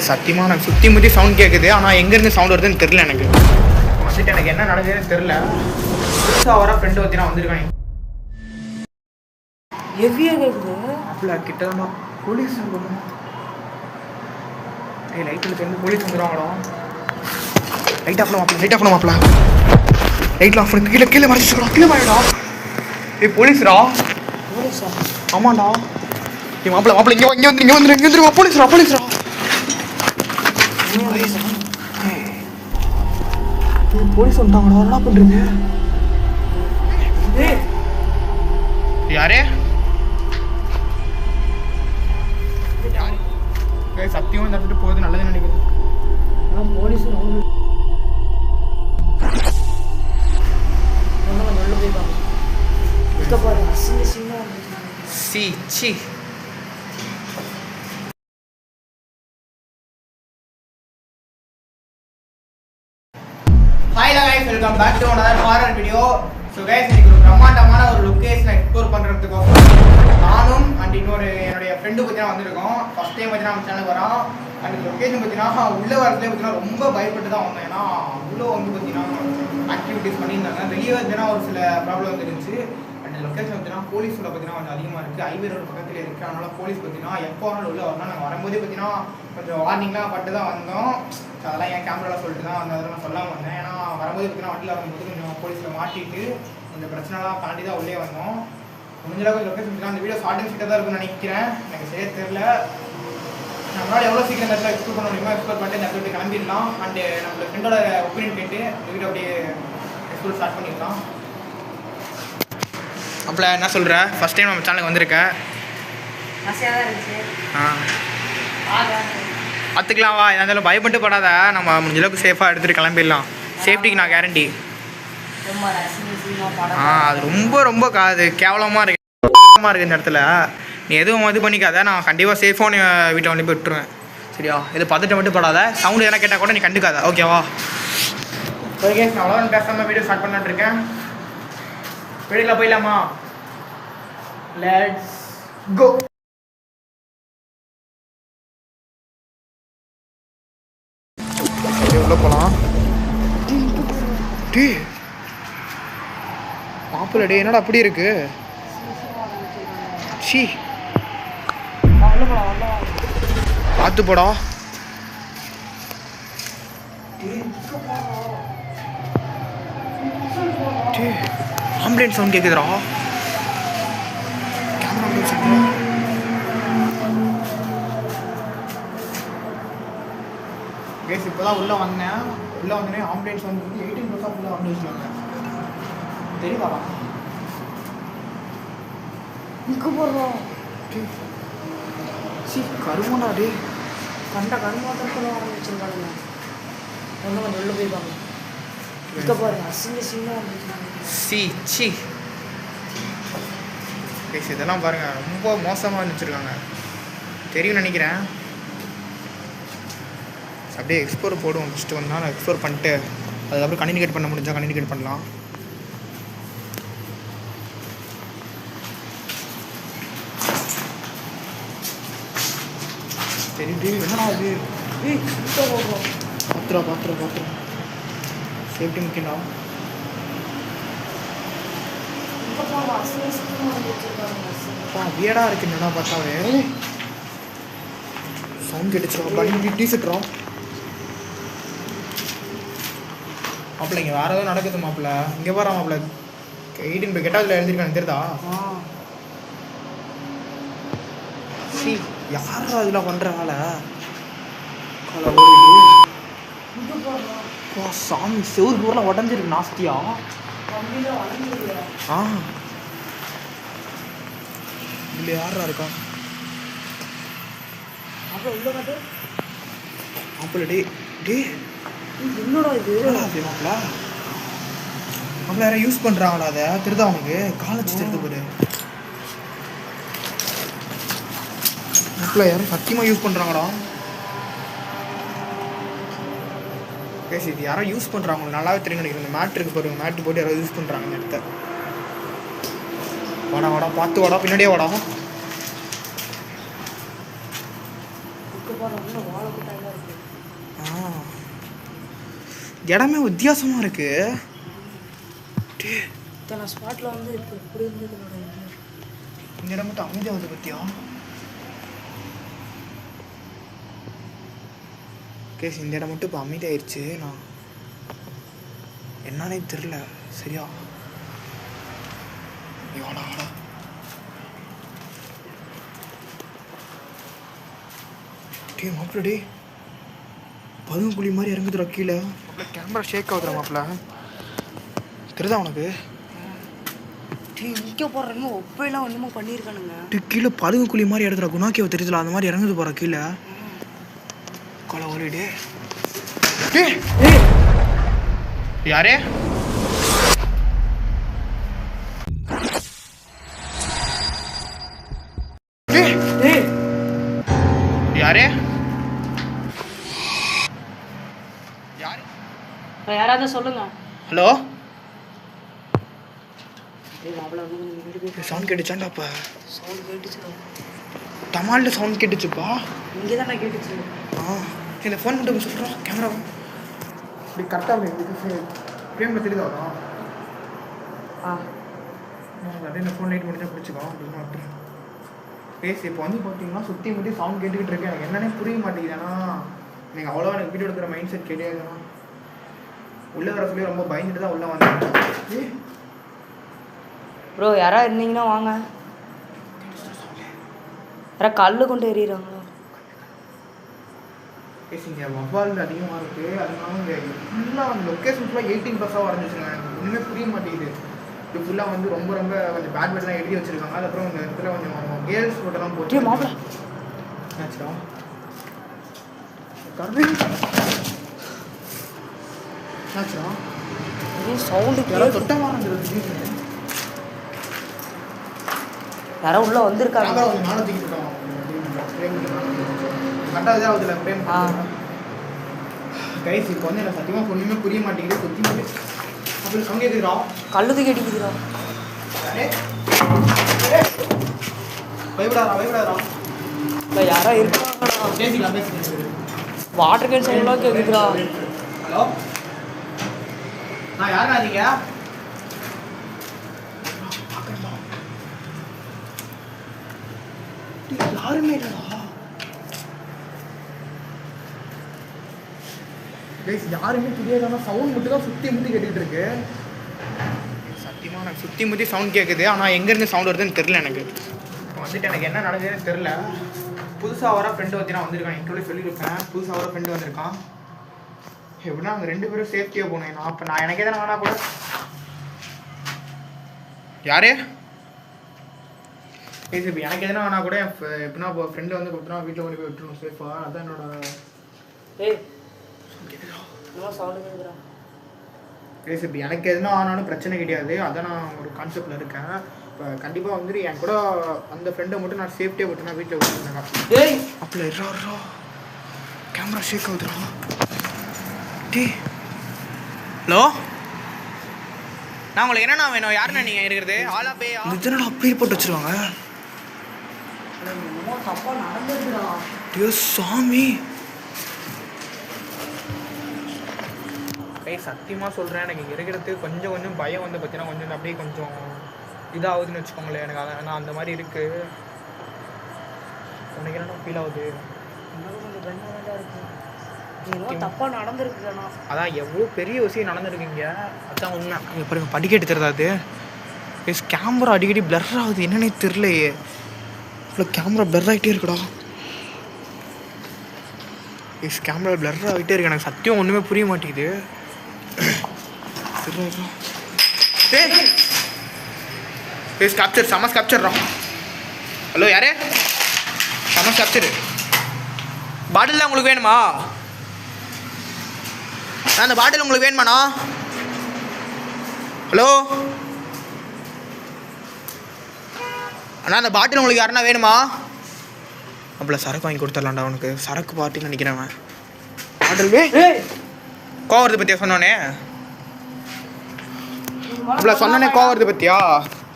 சத்தியமாக எனக்கு சுற்றி முற்றி சவுண்ட் கேட்குது. ஆனால் எங்கேருந்து சவுண்ட் வருதுன்னு தெரில எனக்கு. வந்துட்டு எனக்கு என்ன நடக்குதுன்னு தெரில. புதுசாக வர ஃப்ரெண்டு பற்றி நான் வந்திருக்கேன். ஹெவியாக கேட்குது. அப்பல கிட்ட போலீஸ் லைட்டில் தெரிஞ்சு போலீஸ் வந்துடுவாங்களோ. லைட் ஆஃப் மாப்பிள, லைட் ஆஃப் மாப்பிள, லைட்ல ஆஃப் பண்ணி கீழே கீழே மறைச்சிடா, கீழே மறைடா. போலீஸ்ரா. போலீஸா? ஆமாண்டா. மாப்பிள மாப்பிள இங்கே வந்துருவா. போலீஸ்ரா போலீஸ்ரா. போலீஸ் வந்துட்டாங்கடா. என்ன பண்றது? யாரே சத்தியமா தப்பிட்டு போகுது. நல்லதுன்னு நினைக்கிறேன். Police C Hi guys, welcome back to another horror video. So guys, இன்னைக்கு ஒரு பிரம்மாண்டமான ஒரு லொகேஷனை எக்ஸ்ப்ளோர் பண்றதுக்கு நானும் அண்ட் இன்னொரு என்னுடைய ஃப்ரெண்டு பத்தினா வந்திருக்கோம். ஃபர்ஸ்ட் டைம் பத்தினா நம்ம சேனல் வரோம். அண்ட் இந்த லொகேஷன் பத்தினா உள்ள வரதுலேயே பத்தினா ரொம்ப பயப்பட்டு தான் வந்தோம். ஏன்னா உள்ள வந்து பத்தினா ஆக்டிவிட்டிஸ் பண்ணியிருந்தாங்க. வெளியே வந்துன்னா ஒரு சில ப்ராப்ளம் வந்துருந்துச்சு. அண்ட் லொகேஷன் பார்த்தீங்கன்னா போலீஸ் உள்ள பார்த்தீங்கன்னா கொஞ்சம் அதிகமாக இருக்குது. ஹைவே ரோடு பக்கத்தில் இருக்குது. அதனால போலீஸ் பார்த்தீங்கன்னா எப்போ வரணும் உள்ள வரணும். நாங்கள் வரும்போதே பார்த்தீங்கன்னா கொஞ்சம் வார்னிங்லாம் பட்டு தான் வந்தோம். அதெல்லாம் என் கேமராவில் சொல்லிட்டு தான் அந்த அதெல்லாம் சொல்லாமல் வந்தேன். ஏன்னா வரும்போது பார்த்தீங்கன்னா வண்டியில் வரும்போது கொஞ்சம் போலீஸில் மாட்டிட்டு கொஞ்சம் பிரச்சனைலாம் தாண்டி தான் உள்ளே வந்தோம். முடிஞ்சளவுக்கு லொக்கேஷன் பார்த்தீங்கன்னா அந்த வீடியோ ஷார்ட் அண்ட் ஸ்வீட்டாக தான் இருக்குன்னு நினைக்கிறேன். எனக்கு சரியாக தெரியல. நம்மளால் எவ்வளோ சீக்கிரம் இந்த இடத்துல எக்ஸ்ப்ளோர் பண்ண முடியுமோ எக்ஸ்ப்ளோர் பண்ணிட்டு இந்த இடத்துல கிளம்பிடலாம். அண்டு நம்மளோட ஃப்ரெண்டோட ஒப்பீனியன் கேட்டு இந்த வீடியோ அப்படியே எக்ஸ்ப்ளோர் ஸ்டார்ட் பண்ணிடலாம். அப்பல என்ன சொல்கிற? ஃபஸ்ட் டைம் நம்ம சேனலுக்கு வந்திருக்கேன். பார்த்துக்கலாம் வா. இருந்தாலும் பயப்பட்டு படாத. நம்ம முடிஞ்சளவுக்கு சேஃபாக எடுத்துகிட்டு கிளம்பிடலாம். சேஃப்டிக்கு நான் கேரண்டி. அது ரொம்ப ரொம்ப அது கேவலமாக இருக்குது இந்த இடத்துல. நீ எதுவும் இது பண்ணிக்காத. நான் கண்டிப்பாக சேஃபாக நீ வீட்டில் கொண்டு போய் விட்டுருவேன். சரியா? இது பார்த்துட்டு மட்டும் படாத. சவுண்டு எதனா கேட்டால் கூட நீ கண்டுக்காத. ஓகேவா? ஓகே, நான் அவ்வளோதான் பேசாமல் வீடியோ ஸ்டார்ட் பண்ணிட்டு இருக்கேன். வீடுக்குள்ள போயிடலாமா? Let's go. உள்ள போகலாம். டே மாப்பிள்ள டே என்னடா அப்படி இருக்கு? சி பார்த்து போடா. Ambulance sound கேட்குதுடா. கேஸ் இப்போ தான் உள்ளே வந்தேன். உள்ளே வந்தோடனே ஆம்புலன்ஸ் வந்து 18 ஃபுல்லாக ஆம்புலன்ஸில் வந்தேன். தெரியுதாடா? நிற்க போடுறோம். சி கருமாடா டே. கண்ட கருமாத்திரம் ஆரம்பிச்சிருக்காங்க. ஒன்றும் கொஞ்சம் உள்ள போய்ப்பாங்க. நிற்க போகிறேன். சி சி கேஸ் இதெல்லாம் பாருங்கள். ரொம்ப மோசமாக இருந்துச்சுருக்காங்க. தெரியும்னு நினைக்கிறேன். அப்படியே எக்ஸ்ப்ளோர் போடுவோம். ஃபஸ்ட்டு வந்து நான் எக்ஸ்ப்ளோர் பண்ணிட்டு அதுக்கப்புறம் கம்யூனிகேட் பண்ண முடிஞ்சால் கம்யூனிகேட் பண்ணலாம். தெரியுது என்னடா அது? பாத்துறோம் சேஃப்டி முக்கியம்டா. வியடா இருக்கு என்னடா பார்த்தாவே. சவுண்ட் கேட்டுச்சுரா. பண்ணி டீசர்ட்ரா மாப்பிள்ள. இங்கே வேறு எதாவது நடக்குது மாப்பிள்ள. இங்கே பாரு மாப்பிள்ள. 18 கெட்டாவதுல எழுதிருக்கான்னு தெரியுதா? சி யாரா இதெல்லாம் பண்ணுற வேலை? சாமி செவுரு பூரெலாம் உடஞ்சிருக்கு நாஸ்தியா. இல்லை யாரா இருக்கா? மாப்பிள்ள டே டே என்னடா இது? மாப்பிள்ள மாப்பிள்ள யாரும் யூஸ் பண்ணுறாங்களா? அதை திருதா அவனுக்கு காலேஜ் தெரிந்து போடு. மாப்பிள்ள யாரும் சத்தியமாக யூஸ் பண்ணுறாங்கடா. பேசி இது யாரும் யூஸ் பண்ணுறாங்க. நல்லாவே தெரியும் நினைக்கிறேன். இந்த மேட் இருக்கு பாருங்க. மேட்டு போட்டு யாராவது யூஸ் பண்ணுறாங்க இந்த இடத்த. வாடா பார்த்து வாடா. பின்னாடியே வாடா. வாழை இடமே வித்தியாசமாக இருக்கு. இத்தனை ஸ்பாட்டில் வந்து இப்போ இப்படி இருந்தது. இந்த இடம் மட்டும் அமைதியாகுது பற்றியா? கேஸ் இந்த இடம் மட்டும் இப்போ அமைதியாயிருச்சு. நான் என்னன்னே தெரில சரியா. வாடா வாடா. டே மாப்பிள்ள டே பதுங்குழி மாதிரி இறங்குதுடா கீழே. கேமரா ஷேக் ஆகுதுடா மாப்பிள்ள. தெரியுதா உனக்கு? டீ நிற்க போடுறேன்னு ஒப்பையெல்லாம் ஒன்றுமா பண்ணியிருக்கானுங்க. டீ கீழே பதுங்குழி மாதிரி எடுத்துடா. குணாக்கியோ தெரியுதுல அந்த மாதிரி இறங்குது போகிற கீழே. கொலை ஒலி டே. டே யாரே? யாரே? யாராவது சொல்லுங்க. ஹலோ சவுண்ட் கேட்டுச்சாண்டா? அப்போ சவுண்ட் கேட்டுச்சு. டமால்ல சவுண்ட் கேட்டுச்சுப்பா. இங்கே தான் கேட்டுச்சு. இந்த ஃபோன் மட்டும் சொல்கிறோம். கேமரா இப்படி கரெக்டாக ஃப்ரேமில் தெரியுதா வரும். அப்படியே இந்த ஃபோன் லைட் முடிஞ்சால் பிடிச்சிக்கோ அப்படின்னு விட்டுரு. பேசி இப்போ வந்து பார்த்தீங்கன்னா சுற்றி முற்றி சவுண்ட் கேட்டுக்கிட்டு இருக்கேன். எனக்கு என்னன்னே புரிய மாட்டேங்குது. ஏன்னா நீங்கள் அவ்வளோ எனக்கு வீடியோ எடுக்கிற மைண்ட் செட் கிடையாதுண்ணா. உள்ளே வர சொல்லி ரொம்ப பயந்துட்டு தான் உள்ளே வந்தேன். ப்ரோ யாராவது இருந்தீங்கன்னா வாங்க. யாராவது கல் கொண்டு எறிகிறாங்களோ? பேசிங்க மொபைல் அதிகமாக இருக்குது. அதனால இந்த ஃபுல்லாக வந்து லொக்கேஷன் ஃபுல்லாக 18+ வரைஞ்சிச்சுங்க. எனக்கு ஒன்றுமே புரிய மாட்டேங்குது. இது ஃபுல்லாக வந்து ரொம்ப ரொம்ப கொஞ்சம் பேட் பேட்லாம் எழுதி வச்சுருக்காங்க. அதுக்கப்புறம் இந்த இடத்துல கொஞ்சம் கேர்ள்ஸ் ஃபோட்டோலாம் போட்டு மாப்பிள்ள என்னாச்சுடா? என்னாச்சுடா? சவுண்டு யாராவது தொட்ட மாதிரி யாரோ உள்ள வந்திருக்காங்க. கொஞ்சம் நாளை தூக்கி போட்டாங்க. கரெக்டாக இதாக ஆகுதுல ஃப்ரேம். கைஸ் இப்போ வந்து எனக்கு சத்தியமாக ஒன்றுமே புரிய மாட்டேங்குது. சுற்றி அப்படி சவுண்ட் கேட்குறா. கல்லு தூக்கி அடிக்குதுடா. பயப்படாதா இல்லை யாரோ இருக்காங்கடா. பேசிக்கலாம். வாட்டர் கேன் சவுண்ட்லாம் கேட்குதுடா. ஹலோ நான் யாருண்ணா நீங்கள்? யாருமே இல்லைடா. யாருமே தெரியாதான சவுண்ட் மட்டும் தான் சுற்றி முற்றி கேட்டுக்கிட்டு இருக்கு. சத்தியமாக எனக்கு சுற்றி முற்றி சவுண்ட் கேட்குது. ஆனால் எங்கேருந்து சவுண்ட் வருதுன்னு தெரில எனக்கு. இப்போ வந்துட்டு எனக்கு என்ன நடக்குதுன்னு தெரில. புதுசாக வர ஃப்ரெண்டு வந்து நான் வந்திருக்கேன். இன்ட்ரோடியூஸ் சொல்லியிருப்பேன். புதுசாக வர ஃப்ரெண்டு வந்திருக்கான். எப்படின்னா அவங்க 2 பேரும் சேஃப்டியாக போனேன். நான் அப்போ நான் எனக்கு எதனா வேணா கூட யாரு பேசி இப்போ எனக்கு எதனா வேணா கூட எப்படின்னா இப்போ ஃப்ரெண்டு வந்து கொடுத்துனா வீட்டில் கொண்டு போய் விட்டுருணும் சேஃபாக. அதுதான் என்னோட பேசி இப்போ எனக்கு எதுனா ஆனாலும் பிரச்சனை கிடையாது. அதான் நான் ஒரு கான்செப்டில் இருக்கேன். இப்போ கண்டிப்பாக வந்துட்டு என் கூட அந்த ஃப்ரெண்டை மட்டும் நான் சேஃப்டியாக விட்டு நான் வீட்டில் விட்டுருந்தேன். அப்படி இருறா கேமரா ஷேக் ஆகுதுடா. ஹலோ நான் உங்களுக்கு என்னண்ணா வேணும்? யாருண்ணா நீங்கள் இருக்கிறது? ஆளா பே இதுனா அப்படியே போட்டு வச்சுருவாங்க. சாமி சத்தியமாக சொல்கிறேன். எனக்கு இங்கே இருக்கிறதுக்கு கொஞ்சம் கொஞ்சம் பயம் வந்து பார்த்தீங்கன்னா கொஞ்சம் அப்படியே கொஞ்சம் இதாகுதுன்னு வச்சுக்கோங்களேன். எனக்கு ஆனால் அந்த மாதிரி இருக்குது. உனக்கு என்னென்ன ஃபீல் ஆகுது? தப்பாக நடந்துருக்குண்ணா. அதான் எவ்வளோ பெரிய விஷயம் நடந்துருக்குங்க. அதான் உண்மை. அங்கே பாருங்க படிக்கட்டு தெரியாது. கேமரா அடிக்கடி பிளர் ஆகுது. என்னன்னே தெரிலையே. இவ்வளோ கேமரா பிளர் ஆகிட்டே இருக்குடா. கேமரா பிளர் ஆகிட்டே இருக்கு. எனக்கு சத்தியம் ஒன்றுமே புரிய மாட்டேங்குது. கேப்சர் செம கேப்சர்ரா. ஹலோ யாரே? செம கேப்சரு. பாட்டில் தான் உங்களுக்கு வேணுமா? அந்த பாட்டில் உங்களுக்கு வேணுமாண்ணா? ஹலோ அண்ணா அந்த பாட்டில் உங்களுக்கு யாருன்னா வேணுமா? அப்படில சரக்கு வாங்கி கொடுத்துடலாம்டா. அவனுக்கு சரக்கு பாட்டில் நினைக்கிறேன். பாட்டில் கோவம் வருது பற்றியா சொன்னோன்னே? அப்படில சொன்னோன்னே கோவம் வருது பற்றியா?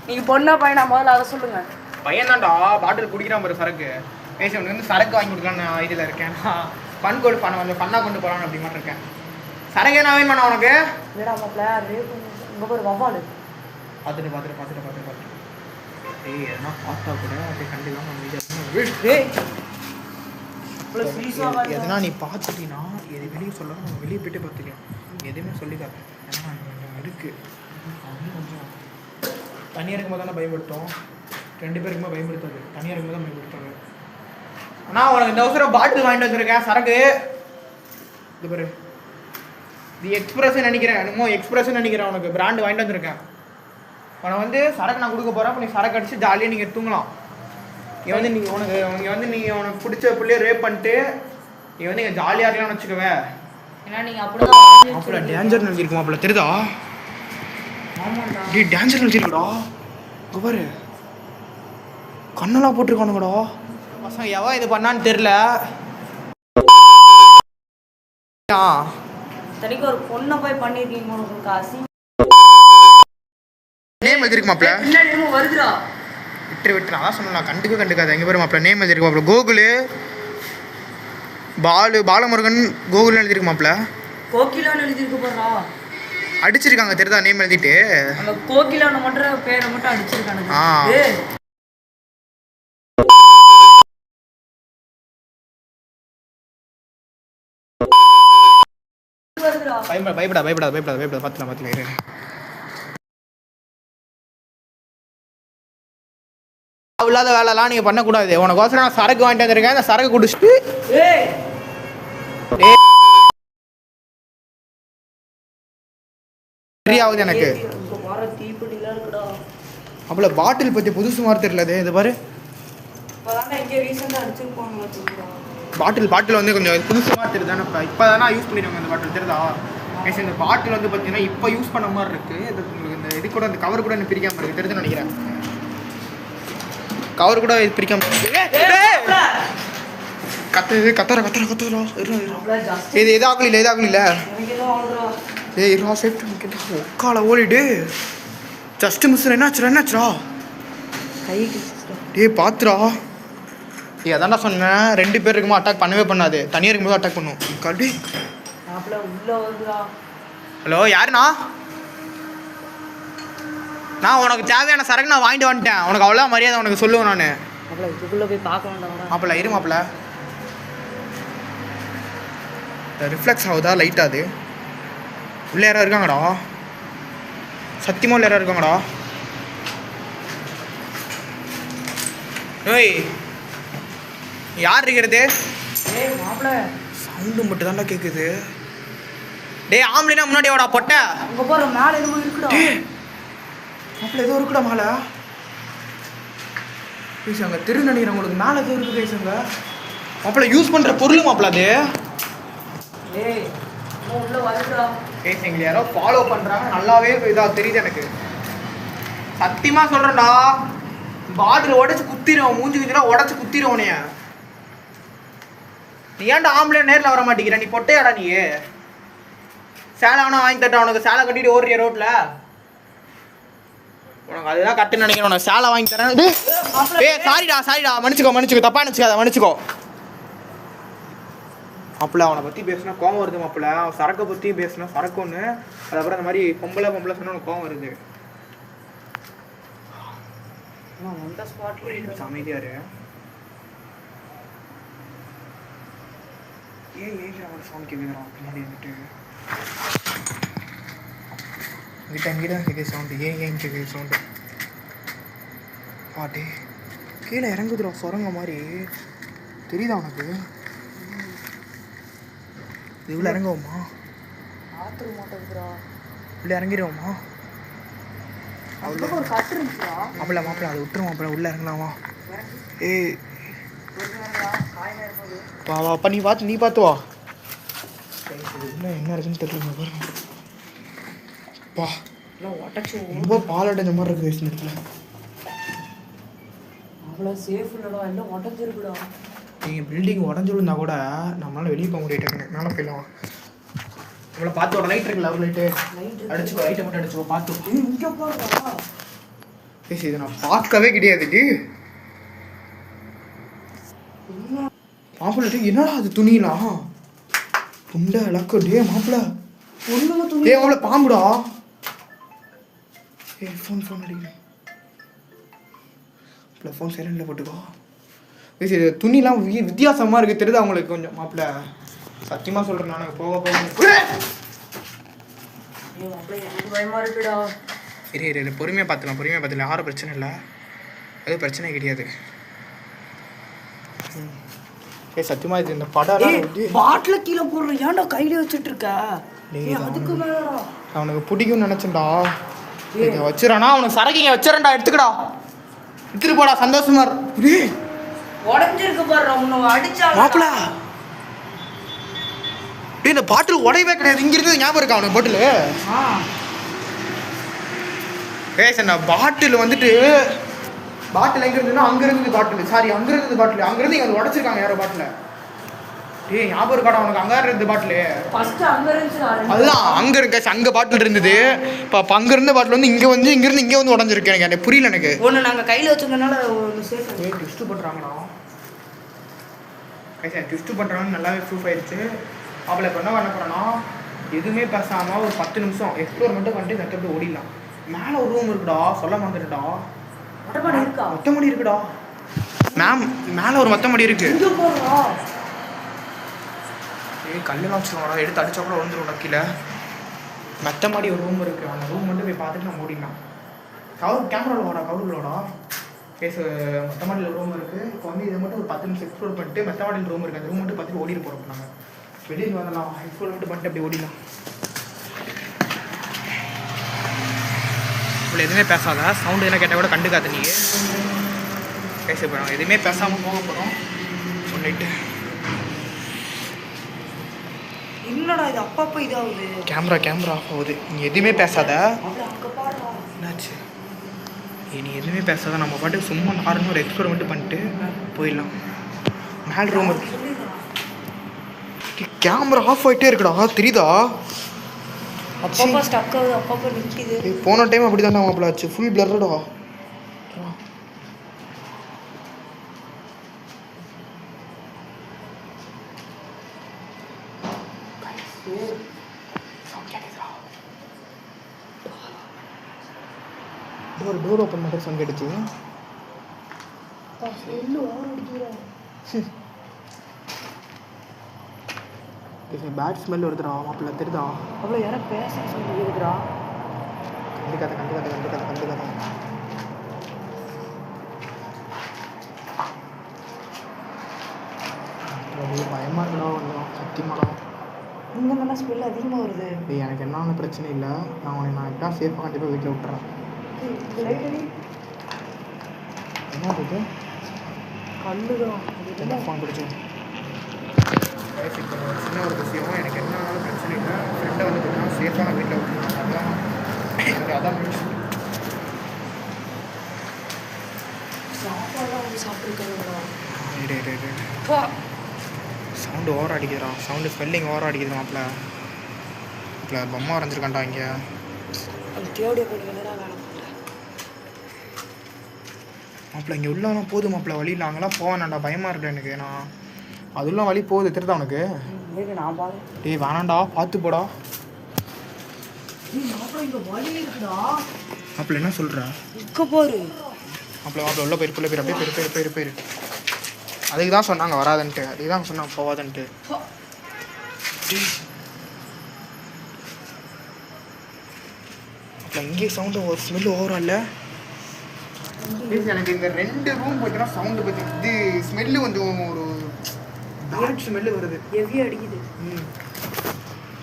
நீங்கள் பொண்ணா பையனா முதல்ல அதை சொல்லுங்கள். பையன் தான்டா. பாட்டில் குடிக்கிறான் பாரு சரக்கு. பேசி அவனுக்கு வந்து சரக்கு வாங்கி கொடுக்கலான்னு ஐடியில் இருக்கேன். நான் ஃபன் கொண்டு பண்ண கொஞ்சம் ஃபன்னாக கொண்டு போகலான்னு அப்படி மாதிரி இருக்கேன். சரக்கு என்ன வேணும் பண்ண உனக்கு? இல்லடா மாப்ள அது இங்க ஒரு வவ்வாலு. பார்த்துட்டு. டேய் என்ன பார்த்தா கூட அப்படியே கண்டுக்காம அமைதியாக டேய் இவ்வளோ சீரியஸா எதனா நீ பார்த்துட்டீங்கன்னா எது வெளியே சொல்லணும் நம்ம வெளியே போய்ட்டு பார்த்துக்கலாம். எதுவுமே சொல்லிக்காது. ஏன்னா இருக்குது கொஞ்சம் தனியாக இருக்கும்போது தானே பயன்படுத்தோம். 2 பேருக்குமே பயன்படுத்தாது. தனியாக இருக்கும்போது தான் பயன்படுத்தாது. ஆனால் உனக்கு இந்த அவசரம் பாட்டில் வாங்கிட்டு வந்திருக்கேன் சரக்கு. இது பாரு தி எக்ஸ்பிரஸ் நினைக்கிறேன். என்னமோ எக்ஸ்பிரஸ் நினைக்கிறேன். உனக்கு பிராண்டு வாங்கிட்டு வந்திருக்கேன். உனக்கு வந்து சரக்கு நான் கொடுக்க போகிறேன். அப்போ நீ சரக்கு அடிச்சு ஜாலியாக நீங்கள் தூங்கலாம். இங்கே வந்து நீ உனக்கு பிடிச்ச பிள்ளைய ரேப் பண்ணிட்டு நீ வந்து இங்கே ஜாலியாக இருக்கலாம்னு வச்சுக்கவே. ஏன்னா நீங்கள் அப்படிதான் மாப்பிள்ள டேஞ்சர் நினச்சிருக்குமா மாப்பிள்ள தெரியுதா? ஆமாண்டா டே டேஞ்சர் நினச்சிருக்கடா. இங்கே பாரு கண்ணெல்லாம் போட்டிருக்கானுங்கடா. பசங்க எவன் இது பண்ணான்னு தெரில. தனிக்கு ஒரு பொண்ணை போய் பண்ணிருக்கீங்க உங்களுக்கு அசிங்க. நேம் எழுதிருக்கு மாப்பிள்ள. பின்னாடி என்னமோ வருதுடா. விட்டு நான் சொன்னேன் கண்டுக்காது. எங்கே பாரு மாப்பிள்ள நேம் எழுதிருக்கு மாப்பிள்ள. கோகுலு பாலமுருகன் கோகுல்னு எழுதிருக்கு மாப்பிள்ள. கோகிலான்னு எழுதிருக்கு போறா. அடிச்சிருக்காங்க தெரியுதா நேம் எழுதிட்டு. அந்த கோகிலான மட்டும் பேரை மட்டும் அடிச்சிருக்கானுங்க. பயப்படாத பார்த்துக்கலாம். இல்லாத வேலைலாம் நீங்கள் பண்ணக்கூடாது. உனக்கோசரம் நான் சரக்கு வாங்கிட்டு வந்திருக்கேன். அந்த சரக்கு குடிச்சிட்டு ஆகுது எனக்கு. அப்பல பாட்டில் பற்றி புதுசு மாதிரி தெரியல. இது பாரு பாட்டில் வந்து கொஞ்சம் புதுசு மாதிரி தெரியுது தானே. இப்போ தானே யூஸ் பண்ணிடுவாங்க இந்த பாட்டில் தெரியுதா? இந்த பாட்டில் வந்து பார்த்தீங்கன்னா இப்போ யூஸ் பண்ண மாதிரி இருக்குது. இந்த இது கூட இந்த கவர் கூட எனக்கு பிரிக்காமல் இருக்குது தெரிஞ்சுன்னு நினைக்கிறேன். கவர் கூட பிரிக்காம கத்துறா. இது எதாகல உக்கால ஓடிடு. Just miss. என்னாச்சுரா டே பாத்துரா. டே அதான்டா சொன்னேன் 2 பேர் இருக்கும்போது அட்டாக் பண்ணவே பண்ணாது. தனியாக இருக்கும்போது அட்டாக் பண்ணும். கடி ஹலோ யாருண்ணா? நான் உனக்கு தேவையான சரக்கு நான் வாங்கிட்டு வந்துட்டேன். உனக்கு அவ்வளோ மரியாதை உனக்கு சொல்லுவேன் நான். இதுக்குள்ள போய் பார்க்க வேண்டாம் மாப்பிள்ள இரு மாப்பிள்ள. ரிஃப்ளெக்ஸ் ஆகுதா லைட்டாக? அது உள்ளே யாராவது இருக்காங்கடா? சத்தியமாக உள்ள யாராவது இருக்காங்கடா? ஏய் யார் இருக்கிறது? சவுண்டு மட்டும் தான்டா கேட்குது. டே ஆம்பளைனா முன்னாடி வாடா பொட்ட. அங்கே போகிற மேலே எதுவும் இருக்குடா. மாப்பிள்ள ஏதோ இருக்குடா மேலே. பேசுங்க திரு நினைக்கிறேன். உங்களுக்கு மேலே ஏதோ இருக்குது பேசுங்க. மாப்பிள்ள யூஸ் பண்ணுற பொருள் மாப்பிள்ள அது. பேசுங்க யாரோ ஃபாலோ பண்ணுறாங்க. நல்லாவே இதாக தெரியுது எனக்கு. சத்தியமாக சொல்கிறேன்டா பாட்டில் உடச்சி குத்திடுவோம். மூஞ்சி குத்தினா உடச்சி குத்திடுவோனைய. நீ ஏன்டா ஆம்பளை நேரில் வர மாட்டேங்கிற? நீ பொட்டையாடா நீ? சேலை வேணா வாங்கி தட்டா உனக்கு. சேலை கட்டிட்டு ஓடுறிய ரோட்டில். உனக்கு அதுதான் கட்டுன்னு நினைக்கிறேன். உனக்கு சேலை வாங்கி தரேன். சாரிடா மன்னிச்சுக்கோ. தப்பா மன்னிச்சுக்கோ. மாப்பிள்ள அவனை பற்றி பேசுனா கோவம் வருது மாப்பிள்ள. அவன் சரக்கை பற்றி பேசுனா சரக்கு ஒன்று. அதுக்கப்புறம் அந்த மாதிரி பொம்பளை சொன்னா உனக்கு கோவம் வருது. அமைதியாரு. அவன் சவுண்ட் கேட்குறான் பின்னாடி வந்துட்டு. இங்கிட்ட கேட்குது சவுண்டு. ஏன் கேட்குது சவுண்டு? பாட்டே கீழே இறங்குதுடா சுரங்க மாதிரி தெரியுதா உனக்கு? இது உள்ள இறங்குவோமா? ஆத்திர மாட்டேங்குதுடா. உள்ள இறங்கிடுவோமா? மாப்பிள்ள அது விட்டுரு மாப்பிள்ள. உள்ள இறங்கலாமா? ஏய் வா நீ பார்த்து வா. என்ன இருக்குன்னு தெரியல பாருங்க. பா ரொம்ப பாலடைஞ்ச மாதிரி இருக்கு இந்த இடத்துல. அவ்வளோ சேஃப் இல்லடா. எல்லாம் உடஞ்சிருக்குடா. நீங்கள் பில்டிங் உடஞ்சி விழுந்தா கூட நம்மளால வெளியே போக முடியாது. மேலே போயிடலாம். நம்மளை பார்த்து ஒரு லைட் இருக்குல்ல ஒரு லைட்டு அடிச்சுக்கோ. லைட்டை மட்டும் அடிச்சுக்கோ பார்த்து. இங்கே போகிறா பேசி இதை நான் பார்க்கவே கிடையாது. மாப்பிள்ளட்டு என்னடா அது துணிலாம் துண்டை இலக்கு. டே மாப்பிள்ள ஒண்ணுமே துணி ஏய் அவள பாம்புடா. ஏய் ஃபோன் அடிக்குது. அப்பல ஃபோன் சைலண்ட்ல போட்டுக்கோ. ஏய் துணிலாம் வித்தியாசமா இருக்கு தெரியுது அவங்களுக்கு கொஞ்சம் மாப்ள. சத்தியமா சொல்றேன் நான் போக பயமா இருக்குடா. இரு பொறுமையா பார்த்துக்கலாம் யாரும் பிரச்சனை இல்லை, எதுவும் பிரச்சனை கிடையாது. ஏய் சத்தியமா இது இந்த படம் பாட்டில கீழே போடுற ஏன்டா கையில வச்சிட்டு இருக்க? அதுக்கு மேலடா அவனுக்கு பிடிக்கும்னு நினைச்சேன்டா. இதை வச்சிடறானா அவனுக்கு சரக்கிங்க வச்சிடறா, எடுத்துக்கடா, எடுத்துட்டு போடா சந்தோஷமா இரு. உடஞ்சிருக்கு பாரு, உன்னை அடிச்சா மாப்பிள. டேய் இந்த பாட்டில் உடையவே கிடையாது, இங்க இருக்குது ஞாபகம் இருக்கா அவனுக்கு பாட்டில்? பேச பாட்டில் வந்துட்டு பாட்டில் எங்க இருந்ததுன்னா அங்க இருந்தது பாட்டில், சாரி அங்க இருந்தது பாட்டில், அங்க இருந்து இங்க உடைச்சிருக்காங்க யாரோ பாட்டில். டேய் ஞாபகம் இருக்காடா உனக்கு அங்க இருந்தது பாட்டில்? ஃபர்ஸ்ட் அங்க இருந்துச்சுடா. அதுதான் அங்க இருக்க அங்க பாட்டில் இருந்தது. இப்போ அங்க இருந்த பாட்டில் வந்து இங்க வந்து இங்க இருந்து இங்க வந்து உடைஞ்சிருக்கு. எனக்கு புரியல. எனக்கு ஒன்னு நாங்க கையில வச்சிருந்தனால ஒரு சேஃப். ஏய் ட்விஸ்ட் பண்றாங்கடா. கைஸ் ட்விஸ்ட் பண்றாங்கன்னு நல்லாவே ப்ரூஃப் ஆயிடுச்சு. அவளை இப்போ என்ன பண்ண போறேன்னா எதுவுமே பேசாம ஒரு 10 நிமிஷம் எக்ஸ்ப்ளோர் மட்டும் பண்ணிட்டு நெட்டப்படி ஓடிடலாம். மேலே ஒரு ரூம் இருக்குடா, சொல்ல மறந்துட்டா. மொத்த மடி இருக்குடா மேம், மேலே ஒரு மொத்த மடி இருக்கு. ஏய் கல்லுலாம் வச்சுக்கோடா, எடுத்து அடிச்சா கூட விழுந்துரும்டா கீழே. மொத்த மாடி ஒரு ரூம் இருக்கு, அந்த ரூம் மட்டும் போய் பார்த்துட்டு நம்ம ஓடிடலாம். கேமராவில் ஓடா, கவுருலோடா பேச. மொத்த மாடியில் ரூம் இருக்குது. இப்போ வந்து இதை மட்டும் ஒரு 10 நிமிஷம் எக்ஸ்ப்ளோர் பண்ணிட்டு மொத்த மாடியில் ரூம் இருக்குது, அந்த ரூம் மட்டும் பார்த்துட்டு ஓடிட்டு போகிறோம். நாங்கள் வெளியில் வரலாம், எக்ஸ்ப்ளோர் மட்டும் பண்ணிட்டு அப்படி ஓடிடலாம். இவ்வளோ எதுவுமே பேசாத, சவுண்டு எதுனா கேட்டால் கூட கண்டுக்காத நீ. பேச போகிறோம், எதுவுமே பேசாமல் போக போகிறோம் சொல்லிட்டு. என்னடா இது அப்பப்போ இதாகுது? கேமரா ஆஃப் ஆகுது. நீ எதுவுமே பேசாத. என்னாச்சு? நீ எதுவுமே பேசாத, நம்ம பாட்டுக்கு சும்மா நார்மலாக ஒரு எக்ஸ்ப்ளோர் மட்டும் பண்ணிட்டு போயிடலாம். மேல் ரூம் இருக்கு. கேமரா ஆஃப் ஆகிட்டே இருக்குடா, தெரியுதா? அப்பப்போ ஸ்டக் ஆகுது, அப்பப்போ நிற்கிது. போன டைம் அப்படி தானே மாப்பிள ஆச்சு, ஃபுல் பிளர்டா. டோர் ஓப்பன் பண்ணுற சவுண்ட் கேட்டுச்சு. பேட் ஸ்மெல் வருதுடா மாப்பிள்ள, தெரியுதா? அவ்வளோ யாரும் பேச சொல்லி இருக்குடா. கண்டுக்காத. பயமா இருக்குடா கொஞ்சம், சத்தியமாடா. இந்த மாதிரிலாம் ஸ்மெல் அதிகமாக வருது. எனக்கு என்ன பிரச்சனை இல்லை, நான் எப்படா சேஃபாக கண்டிப்பாக வீட்டில் விட்டுறேன். என்ன இது? கல்லுதான். என்ன ஃபோன் பிடிச்சோம். இப்போ சின்ன ஒரு விஷயம், எனக்கு என்னன்னாலும் பிரச்சனை இல்லை. ஃப்ரெண்டை வந்து பார்த்தீங்கன்னா சேஃபான வீட்டில் விட்டுருவாங்க. அதுதான் எனக்கு அதான் பிரச்சனை. சாப்பாடுலாம் வந்து சாப்பிட்டுருக்காங்கடா. சவுண்டு ஓவர் அடிக்குதுடா, சவுண்டு ஸ்மெல்லிங் ஓவர் அடிக்குது மாப்பிள்ள. இப்போ பொம்மை வரைஞ்சிருக்கான்டா இங்கே. அந்த தேவடிய போய் என்னடா வேலை பண்ணுறேன் மாப்பிள்ள? இங்கே உள்ளலாம் போகுது மாப்பிள்ள, வழியில் அங்கெல்லாம் போவேனாண்டா, பயமாக இருக்குடா எனக்கு. நான் அதெல்லாம் வழி போகுது, தெரியுதா உனக்கு? நான் பாரு. டேய் வேணாண்டா, பார்த்து போடா. இங்கே வழி இருக்குடா மாப்பிள்ள. என்ன சொல்கிற? இங்கே பாரு மாப்பிள்ள உள்ள போயிரு அப்படியே போயிரு. அதுக்கு தான் சொன்னாங்க வராதுன்ட்டு, அதுக்கு தான் சொன்னாங்க போவாதுன்ட்டு. மாப்பிள்ள இங்கே சவுண்டு ஒரு ஸ்மெல் ஓவரும் இல்லை. எனக்கு இந்த 2 ரூம் பார்த்தீங்கன்னா சவுண்டு பற்றி இது ஸ்மெல்லு கொஞ்சம் ஒரு பேட் ஸ்மெல்லு வருது, ஹெவியாக அடிக்குது.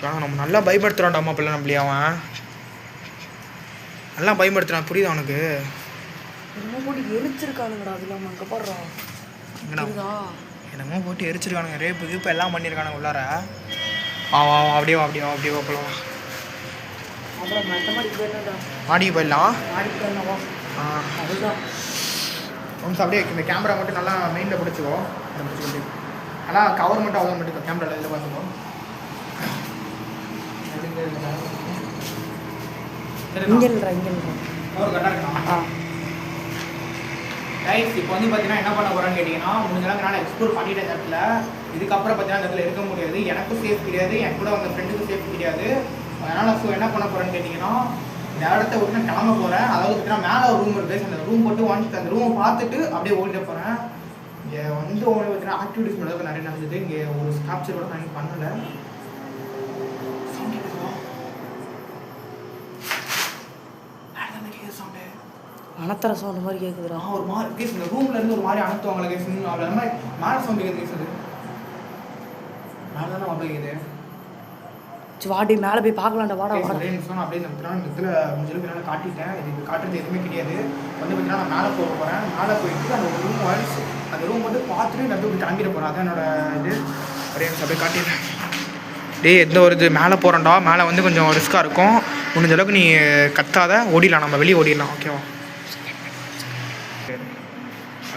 ஆனால் நம்ம நல்லா பயப்படுத்துகிறான்டா மாப்பிள்ள. நம்மளே அவன் நல்லா பயப்படுத்துறான், புரியுது அவனுக்கு? என்னமோ போட்டு எரிச்சிருக்கானுங்கடா. அது இல்லாமல் அங்கே பாடுறான். என்னமோ போட்டு எரிச்சிருக்கானுங்க, ரேப்பு இப்போ எல்லாம் பண்ணியிருக்கானுங்க உள்ளார. அப்படியே போகலாம். அப்புறம் மற்ற மாதிரி போயிடா, மாடிக்கு போயிடலாம். மாடிக்கு போயிடலாம். அதுதான் ஒன்ஸ் அப்படியே இந்த கேமரா மட்டும் நல்லா மெயினில் பிடிச்சிக்கோ. நல்லா கவர் மட்டும் அவ்வளோ மட்டும் கேமராவில் இதில் பார்த்துக்கோ. இங்கே கவர் கரெக்டாக இருக்கா? ரைட். இப்போ வந்து பார்த்தீங்கன்னா என்ன பண்ண போகிறேன்னு கேட்டிங்கன்னா, முடிஞ்சளவுக்கு நான் எக்ஸ்ப்ளோர் பண்ணிட்டேன் இடத்துல. இதுக்கப்புறம் பார்த்தீங்கன்னா இந்த இடத்துல இருக்க முடியாது. எனக்கும் சேஃப் கிடையாது, என் கூட வந்த ஃப்ரெண்டுக்கும் சேஃப் கிடையாது. அதனால் ஸோ என்ன பண்ண போகிறேன்னு கேட்டிங்கன்னா இந்த இடத்த விட்டு நான் கிளம்ப போகிறேன். அதாவது பார்த்தீங்கன்னா மேலே ஒரு ரூம் இருக்குது. அந்த ரூம் போட்டு வாங்கிட்டு அந்த ரூமை பார்த்துட்டு அப்படியே ஓடிட்டு போகிறேன். இங்கே வந்து பார்த்தீங்கன்னா ஆக்டிவிட்டிஸ் மட்டும் நிறைய நடந்தது. இங்கே ஒரு ஸ்டாப்சர் கூட நான் பண்ணலை. அனத்தர சவுண்ட் மாதிரி கேட்குதுடா. ஒரு மாதிரி கேஸ் இந்த ரூம்ல இருந்து ஒரு மாதிரி அனுத்துவாங்களே கேஸ். அவ்வளோ மாதிரி மேலே சவுண்ட் கேட்குது கேஸ். அது மேலே தானே அப்படியே கேட்குது. சரி வாடி மேலே போய் பார்க்கலாம்டா. வாடா வாடா. அப்படியே இந்த இதில் முடிஞ்சளவுக்கு என்னால் காட்டிட்டேன். இது காட்டுறது எதுவுமே கிடையாது. வந்து பார்த்தீங்கன்னா நான் மேலே போக போகிறேன். மேலே போயிட்டு அந்த ஒரு ரூம் வாய்ஸ் அந்த ரூம் மட்டும் பார்த்துட்டு நான் போய் கிளம்பிட போகிறேன். அதான் என்னோட இது. அப்படியே அப்படியே காட்டிடுறேன். டேய் எந்த ஒரு இது மேலே போகிறோம்டா. மேலே வந்து கொஞ்சம் ரிஸ்க்காக இருக்கும். முடிஞ்ச அளவுக்கு நீ கத்தாத ஓடிடலாம். நம்ம வெளியே ஓடிடலாம். ஓகேவா?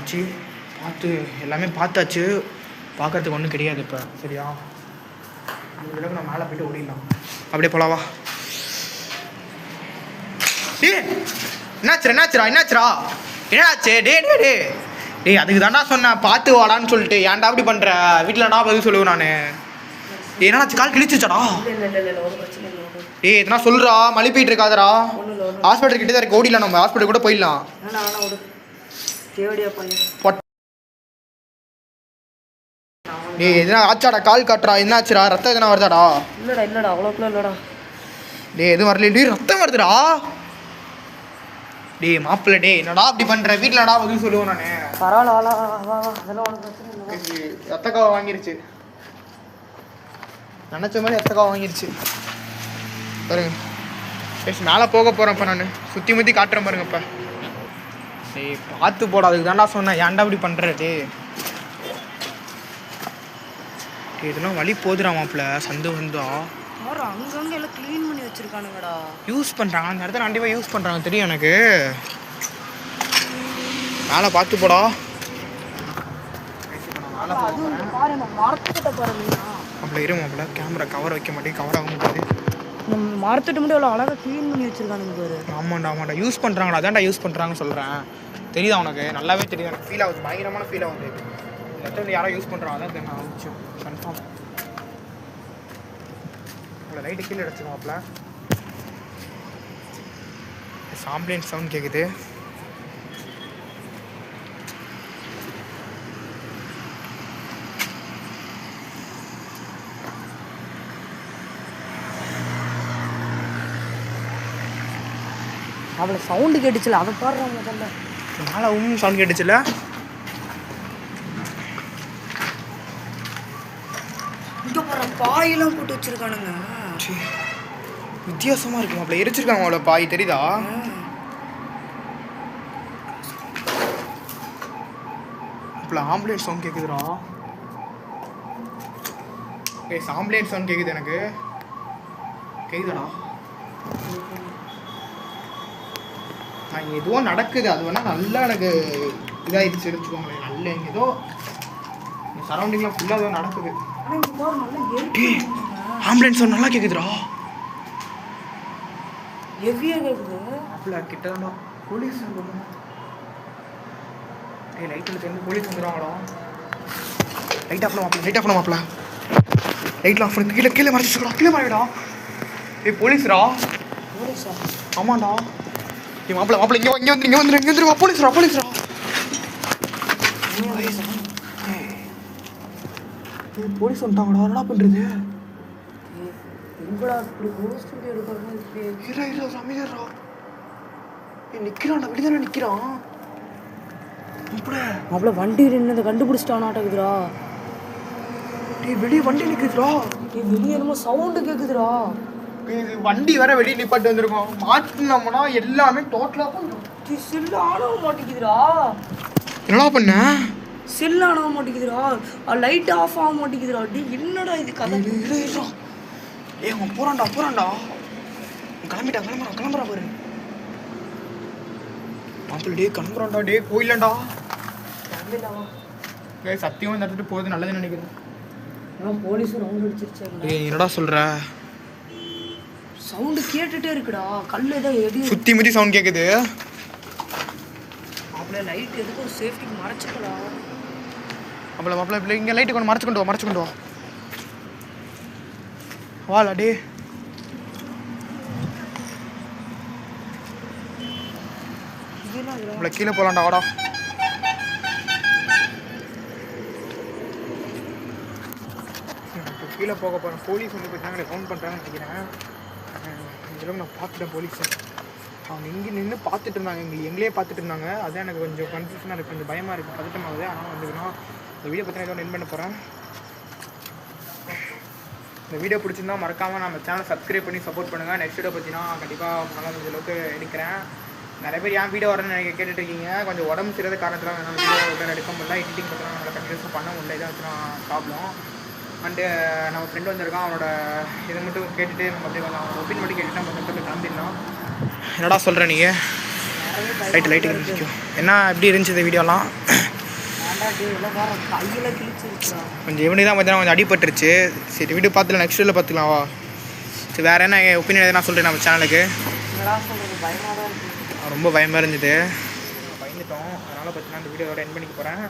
ஆச்சு பார்த்து எல்லாமே பார்த்தாச்சு. பார்க்கறதுக்கு ஒன்றும் கிடையாது இப்போ. சரியா? அந்த அளவுக்கு நான் மேலே போய்ட்டு ஓடிடலாம். அப்படியே போலாவா? டே என்னாச்சுரா என்னாச்சு? டே அதுக்கு தாண்டா சொன்னேன் பார்த்து வாடான்னு சொல்லிட்டு. ஏன்டா அப்படி பண்ணுற? வீட்டில்டா பதில் சொல்லுவேன் நான். என்னாச்சு? கால் கிழிச்சுச்சாடா? டே எதனா சொல்கிறா. மழை போயிட்டு இருக்காதரா. ஹாஸ்பிட்டல் கிட்டே தான் இருக்கு. ஓடிடலாம். நம்ம ஹாஸ்பிட்டல் கூட போயிடலாம். டேய் எதுனா ஆச்சாடா? கால் காட்டுறா. என்னாச்சுடா? ரத்தம் எதுனா வருதாடா? இல்லடா அவ்வளோக்குலாம் இல்லடா. டேய் எதுவும் வரல. டேய் ரத்தம் வருதுடா. டேய் மாப்பிள்ள டே என்னடா அப்படி பண்ணுற? வீட்டிலடா பதில் சொல்லுவேன் நான். பரவாயில்ல வா. அதெல்லாம் ஒன்றும் பிரச்சனை இல்லை. ரத்தக்காவை வாங்கிருச்சு. நினச்ச மாதிரி ரத்தக்காவை வாங்கிருச்சு பாருங்க. பேசி மேலே போக போகிறேன் இப்போ. நான் சுற்றி முற்றி காட்டுறேன் பாருங்க. இப்போ டேய் பார்த்து போட. அதுக்கு தான்டா சொன்னேன். ஏன்டா இப்படி பண்ணுற? டே இதெல்லாம் வழி போதுடா மாப்பிள்ள. சந்து வந்தா அங்கங்கே எல்லாம் க்ளீன் பண்ணி வச்சிருக்கானுங்கடா. யூஸ் பண்ணுறாங்க. அந்த இடத்துல கண்டிப்பாக யூஸ் பண்ணுறாங்க. தெரியும் எனக்கு. மேலே பார்த்து போடா. அப்படி இரு மாப்பிள்ள. கேமரா கவர் வைக்க மாட்டேன். கவர் ஆக முடியாது. மரத்துட்டு மட்டும் எவ்வளோ அழகாக க்ளீன் பண்ணி வச்சிருக்கானுங்க பாரு. ஆமாண்டா யூஸ் பண்ணுறாங்கடா. அதான்டா யூஸ் பண்ணுறாங்கன்னு சொல்கிறேன். தெரியுதா உனக்கு? நல்லாவே தெரியுது. எனக்கு ஃபீல் ஆகுது. பயங்கரமான ஃபீல் ஆகுது. இடத்துல யாரோ யூஸ் பண்ணுறாங்க. அதான் நான் ஆரம்பிச்சோம் கன்ஃபார்ம். உங்களை லைட்டு கீழே அடிச்சுக்கோமாப்ல. ஆம்புலன்ஸ் சவுண்ட் கேட்குது. அவளை சவுண்டு கேட்டுச்சுல. அதை பாடுறாங்க முதல்ல. மேலே சவுண்ட் கேட்டுச்சுல. இங்கே போகிற பாயெல்லாம் போட்டு வச்சிருக்கானுங்க. வித்தியாசமாக இருக்கும். அப்படி எரிச்சிருக்காங்க அவ்வளோ பாய். தெரியுதா? அப்போ ஆம்புலன்ஸ் சவுண்ட் கேட்குதுடா. ஆம்புலன்ஸ் சவுண்ட் கேட்குது எனக்கு. கேட்குதாடா? நான் எதுவும் நடக்குது. அது வேணால் நல்லா எனக்கு இதாகிடுச்சு வச்சுக்கோங்களேன். நல்ல ஏதோ சரௌண்டிங்லாம் ஃபுல்லாக ஏதோ நடக்குது. ஆம்புலன்ஸ் சவுண்ட் நல்லா கேட்குதுடா. ஹெவியாக கேட்குது. அப்பல கிட்ட தான் போலீஸ் வந்துடும். லைட்டில் தெரிஞ்சு போலீஸ் வந்துடுவாங்களா? லைட் ஆஃப் பண்ண மாப்பிள்ள. லைட்லாம் ஆஃப் பண்ணி கீழே மறைச்சிடா. கீழே மறைடா. போலீஸ்ரா. போலீஸா? ஆமாண்டா. மாப்பிள்ள இங்கே வந்துருவா. போலீஸ்ரா. போலீஸ் வந்துட்டாங்கடா. என்ன பண்ணுறது? அமைதியா நிற்கிறான்டா. வெளிதானே நிற்கிறான். மாப்பிள்ள வண்டி நின்று கண்டுபிடிச்சிட்டானாட்டக்குதுடா. வெளியே வண்டி நிற்குதுடா. வெளியே என்னமோ சவுண்டு கேட்குதுடா. இது வண்டி வேற வெளியே நிப்பாட்டு வந்திருக்கோம். மாட்டினோம்னா எல்லாமே டோட்டலாக செல்லு ஆனவ மாட்டேங்குதுடா. என்னடா பண்ண? செல்லு ஆனவ மாட்டேங்குதுடா. லைட் ஆஃப் ஆக மாட்டேங்குதுடா. டே என்னடா இது கதை? அவன் போறான்டா. கிளம்புறா பாரு. மாப்பிள்ள டே கிளம்புறான்டா. டே போயிடலாம்டா. சத்தியமாக இந்த இடத்துட்டு போகிறது நல்லதுன்னு நினைக்கிறேன். போலீஸும் ரவுண்ட் அடிச்சிருச்சு. என்னடா சொல்ற? சவுண்டு கேட்டுட்டே இருக்குடா. கல் ஏதோ எடி சுற்றி முற்றி சவுண்ட் கேட்குது. மாப்பிள்ள லைட் எதுக்கு ஒரு சேஃப்டிக்கு மறைச்சிக்கலாம். மாப்பிள்ள இங்கே லைட்டு கொண்டு மறைச்சு கொண்டு வா. வாடா டே. நம்மளை கீழே போகலாண்டா வாடா. கீழே போக போகிறேன். போலீஸ் வந்து போயிட்டாங்க, ஃபோன் பண்ணுறாங்கன்னு நினைக்கிறேன். இதெல்லாம் நான் பார்த்துட்டேன் போலீஸை. அவங்க இங்கே நின்று பார்த்துட்டு இருந்தாங்க, எங்களே பார்த்துட்டு இருந்தாங்க. அதான் எனக்கு கொஞ்சம் கன்ஃபியூஷனாக இருக்குது, கொஞ்சம் பயமாக இருக்குது, பதட்டமாகுது. ஆனால் வந்து நான் இந்த வீடியோ பற்றி ஏதோ என் பண்ண போகிறேன். இந்த வீடியோ பிடிச்சிருந்தா மறக்காமல் நம்ம சேனலை சப்ஸ்கிரைப் பண்ணி சப்போர்ட் பண்ணுங்கள். நெக்ஸ்ட் வீடியோ பற்றினா கண்டிப்பாக நல்லா கொஞ்சம் அளவுக்கு எடுக்கிறேன். நிறைய பேர் ஏன் வீடியோ வரணும்னு எனக்கு கேட்டுட்ருக்கீங்க. கொஞ்சம் உடம்பு சரியாத காரணத்தில் என்னால் வீடியோ எடுக்க முடியல, எடிட்டிங் பற்றினா நல்லா கண்டினியூஸாக பண்ண முடியல. இதான் வச்சு நான் ப்ராப்ளம். அண்டு நம்ம ஃப்ரெண்டு வந்திருக்கான், அவனோட இதை மட்டும் கேட்டுட்டு நம்ம அப்படியே கொஞ்சம் அவனோட ஒப்பீனியன் மட்டும் கேட்டுட்டு நம்ம கொஞ்சம் கிளம்பிடலாம். என்னடா சொல்கிற நீங்கள்? லைட்டு இருந்துச்சு. என்ன எப்படி இருந்துச்சு இந்த வீடியோலாம்? கொஞ்சம் எப்படி தான் பார்த்தீங்கன்னா கொஞ்சம் அடிபட்டுருச்சு. சரி வீடியோ பார்த்துக்கலாம், நெக்ஸ்ட் வீடியோவில் பார்த்துக்கலாம் வா. சரி வேறு என்ன ஒப்பீனியன் எதுனா சொல்கிறேன் நம்ம சேனலுக்கு. ரொம்ப பயமாக இருந்தது, பயந்துட்டோம். அதனால் பார்த்தீங்கன்னா இந்த வீடியோவோட என் பண்ணிக்க போகிறேன்.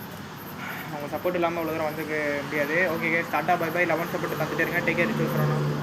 அவங்க சப்போர்ட் இல்லாமல் இவ்வளோ தூரம் வந்துக்க முடியாது. Okay tata bye bye. 11 support தந்துட்டு இருங்க. Take care. சொல்கிறோம்.